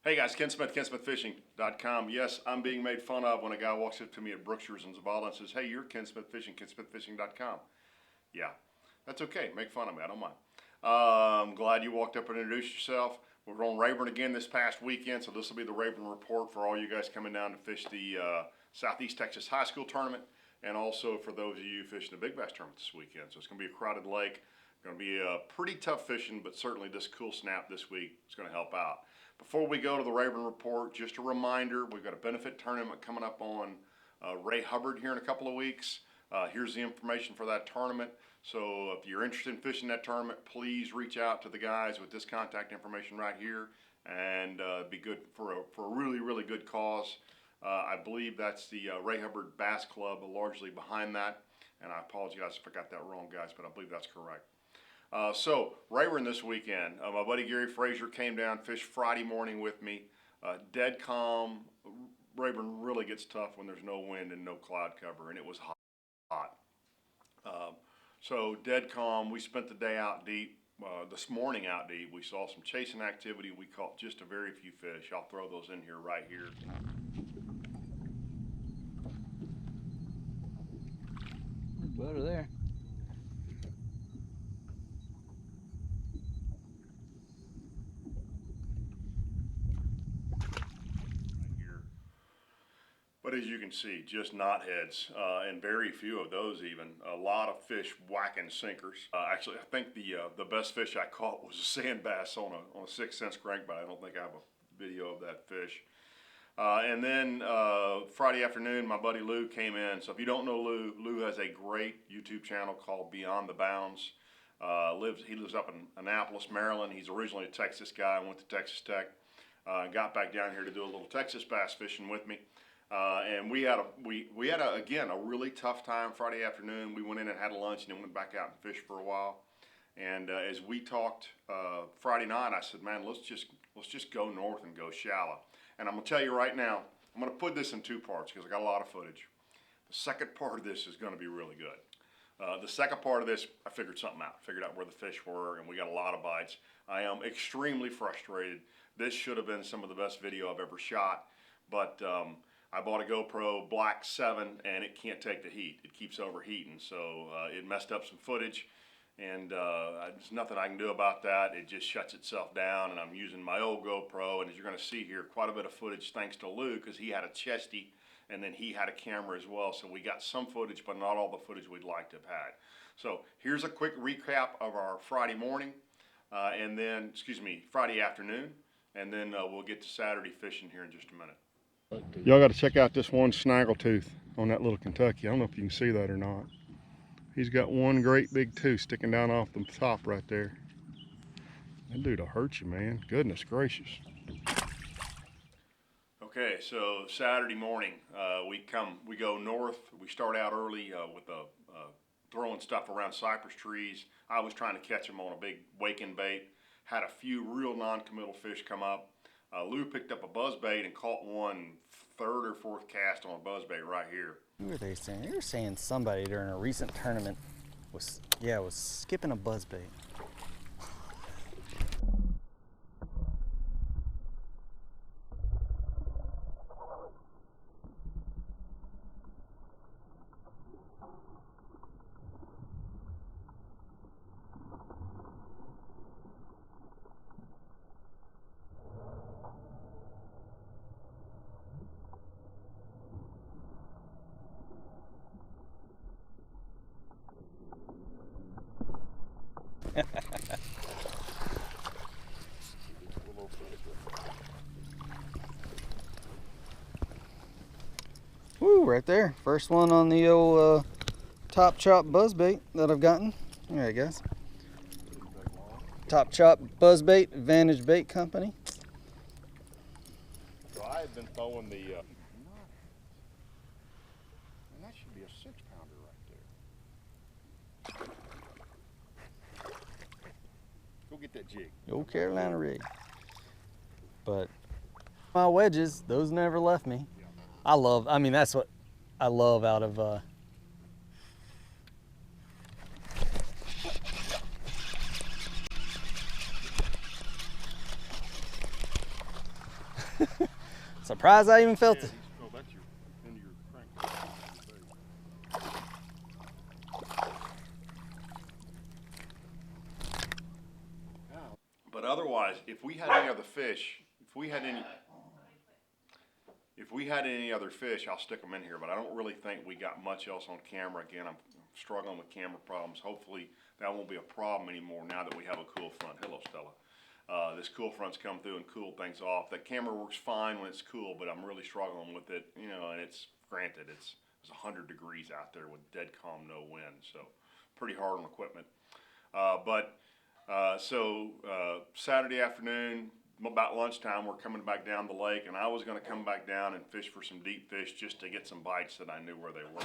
Hey guys, Ken Smith, KenSmithFishing.com. Yes, I'm being made fun of when a guy walks up to me at Brookshire's in Zavala and says, hey, you're Ken Smith Fishing, KenSmithFishing.com. Yeah, that's okay. Make fun of me. I don't mind. I'm glad you walked up and introduced yourself. We're on Rayburn again this past weekend, so this will be the Rayburn report for all you guys coming down to fish the Southeast Texas High School Tournament, and also for those of you fishing the Big Bass Tournament this weekend. So it's going to be a crowded lake. Going to be pretty tough fishing, but certainly this cool snap this week is going to help out. Before we go to the Rayburn report, just a reminder, we've got a benefit tournament coming up on Ray Hubbard here in a couple of weeks. Here's the information for that tournament. So if you're interested in fishing that tournament, please reach out to the guys with this contact information right here, and be good for a really, really good cause. I believe that's the Ray Hubbard Bass Club largely behind that, and I apologize if I got that wrong, guys, but I believe that's correct. So Rayburn this weekend, my buddy Gary Frazier came down, fished Friday morning with me. Dead calm. Rayburn really gets tough when there's no wind and no cloud cover, and it was hot. So dead calm. We spent the day out deep. This morning out deep, we saw some chasing activity. We caught just a very few fish. I'll throw those in here right here. Butter there. But as you can see, just knotheads, and very few of those even. A lot of fish whacking sinkers. Actually, I think the best fish I caught was a sand bass on a 6 cents crankbait. I don't think I have a video of that fish. And then Friday afternoon, my buddy Lou came in. So if you don't know Lou, Lou has a great YouTube channel called Beyond the Bounds. He lives up in Annapolis, Maryland. He's originally a Texas guy. Went to Texas Tech. Got back down here to do a little Texas bass fishing with me. And we had again a really tough time Friday afternoon. We went in and had lunch and then went back out and fished for a while. And as we talked Friday night, I said, man, let's just go north and go shallow. And I'm gonna tell you right now, I'm gonna put this in two parts because I got a lot of footage. The second part of this is gonna be really good. The second part of this, I figured something out. Figured out where the fish were, and we got a lot of bites. I am extremely frustrated. This should have been some of the best video I've ever shot, but I bought a GoPro Black 7 and it can't take the heat. It keeps overheating, so it messed up some footage, and there's nothing I can do about that. It just shuts itself down, and I'm using my old GoPro, and as you're going to see here, quite a bit of footage thanks to Lou, because he had a chesty and then he had a camera as well, so we got some footage, but not all the footage we'd like to have had. So here's a quick recap of our Friday morning, and then, Friday afternoon, and then we'll get to Saturday fishing here in just a minute. Y'all got to check out this one snaggletooth on that little Kentucky. I don't know if you can see that or not. He's got one great big tooth sticking down off the top right there. That dude'll hurt you, man. Goodness gracious. Okay, so Saturday morning, we go north. We start out early with throwing stuff around cypress trees. I was trying to catch them on a big waking bait. Had a few real non-committal fish come up. Lou picked up a buzzbait and caught one third or fourth cast on a buzzbait right here. Who were they saying? They were saying somebody during a recent tournament was skipping a buzzbait. Woo, right there. First one on the old Top Chop buzzbait that I've gotten. There you guys. Top Chop buzzbait, Advantage Bait Company. So I had been throwing the, and that should be a 6-pounder right there. Go get that jig. Old Carolina rig. But my wedges, those never left me. I mean, that's what I love out of Surprised I even felt it. Oh, that's your end of your crank. But otherwise, if we had any other fish, if we had any other fish, I'll stick them in here. But I don't really think we got much else on camera. Again, I'm struggling with camera problems. Hopefully that won't be a problem anymore now that we have a cool front. Hello, Stella. This cool front's come through and cooled things off. That camera works fine when it's cool, but I'm really struggling with it, you know, and it's granted, it's 100 degrees out there with dead calm, no wind, so pretty hard on equipment. So Saturday afternoon, about lunchtime, we're coming back down the lake, and I was going to come back down and fish for some deep fish just to get some bites that I knew where they were.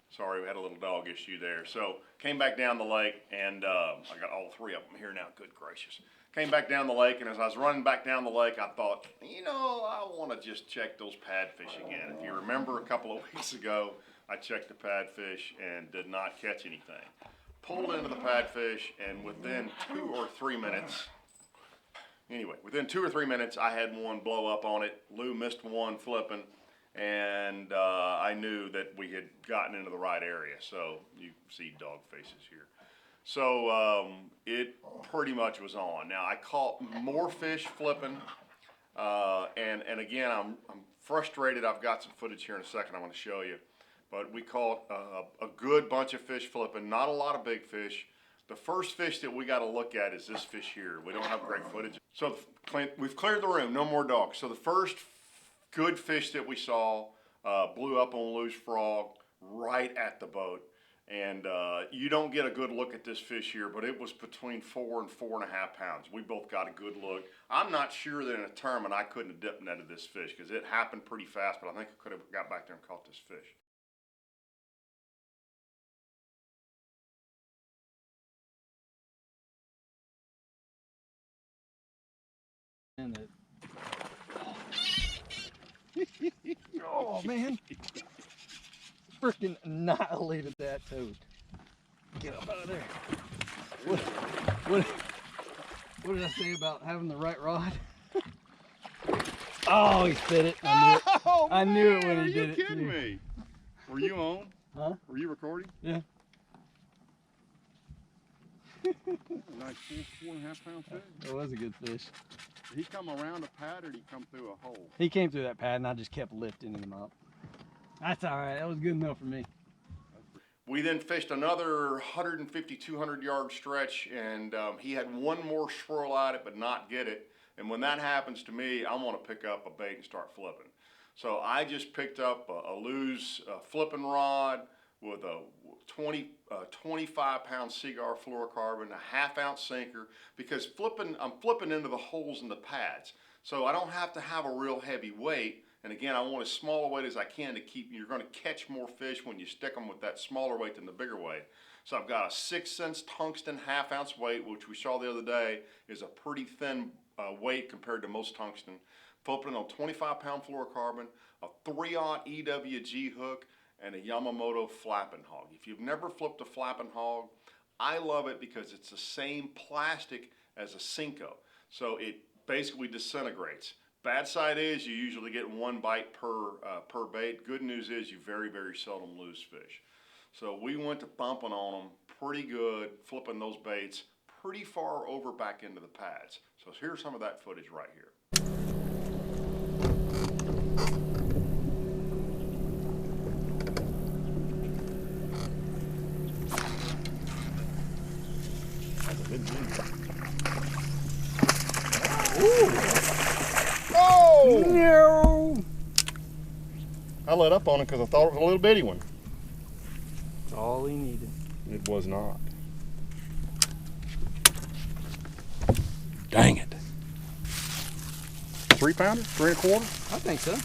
Sorry, we had a little dog issue there. So came back down the lake, and I got all three of them here now. Good gracious. Came back down the lake, and as I was running back down the lake, I thought, you know, I want to just check those padfish again. If you remember a couple of weeks ago, I checked the padfish and did not catch anything. Pulled into the padfish, and within 2 or 3 minutes, within 2 or 3 minutes, I had one blow up on it. Lou missed one flipping, and I knew that we had gotten into the right area. So you see dog faces here. So it pretty much was on. Now I caught more fish flipping, and again, I'm frustrated. I've got some footage here in a second I want to show you. But we caught a good bunch of fish flipping, not a lot of big fish. The first fish that we got to look at is this fish here. We don't have great footage. So we've cleared the room, no more dogs. So the first good fish that we saw blew up on Lou's frog right at the boat. And you don't get a good look at this fish here, but it was between 4 and 4.5 pounds. We both got a good look. I'm not sure that in a tournament I couldn't have dip netted this fish because it happened pretty fast, but I think I could have got back there and caught this fish. Oh man, freaking annihilated that toad. Get up out of there. What did I say about having the right rod? Oh, he spit it. I knew it when he did it. Are you kidding me? Were you on? Huh? Were you recording? Yeah. Nice 4.5 pound fish. That was a good fish. Did he come around a pad or did he come through a hole? He came through that pad and I just kept lifting him up. That's all right. That was good enough for me. We then fished another 150, 200 yard stretch, and he had one more swirl at it but not get it. And when that happens to me, I want to pick up a bait and start flipping. So I just picked up a loose flipping rod with a 25 pound Seaguar fluorocarbon, a 1/2 ounce sinker, because I'm flipping into the holes in the pads. So I don't have to have a real heavy weight. And again, I want as small a weight as I can to keep, you're going to catch more fish when you stick them with that smaller weight than the bigger weight. So I've got a 6-cents tungsten 1/2 ounce weight, which we saw the other day is a pretty thin weight compared to most tungsten. Flipping on 25 pound fluorocarbon, a 3/0 EWG hook, and a Yamamoto flapping hog. If you've never flipped a flapping hog, I love it because it's the same plastic as a Cinco. So it basically disintegrates. Bad side is you usually get one bite per bait. Good news is you very, very seldom lose fish. So we went to bumping on them pretty good, flipping those baits pretty far over back into the pads. So here's some of that footage right here. Oh! No! I let up on it because I thought it was a little bitty one. That's all he needed. It was not. Dang it. 3 pounder? 3 1/4? I think so.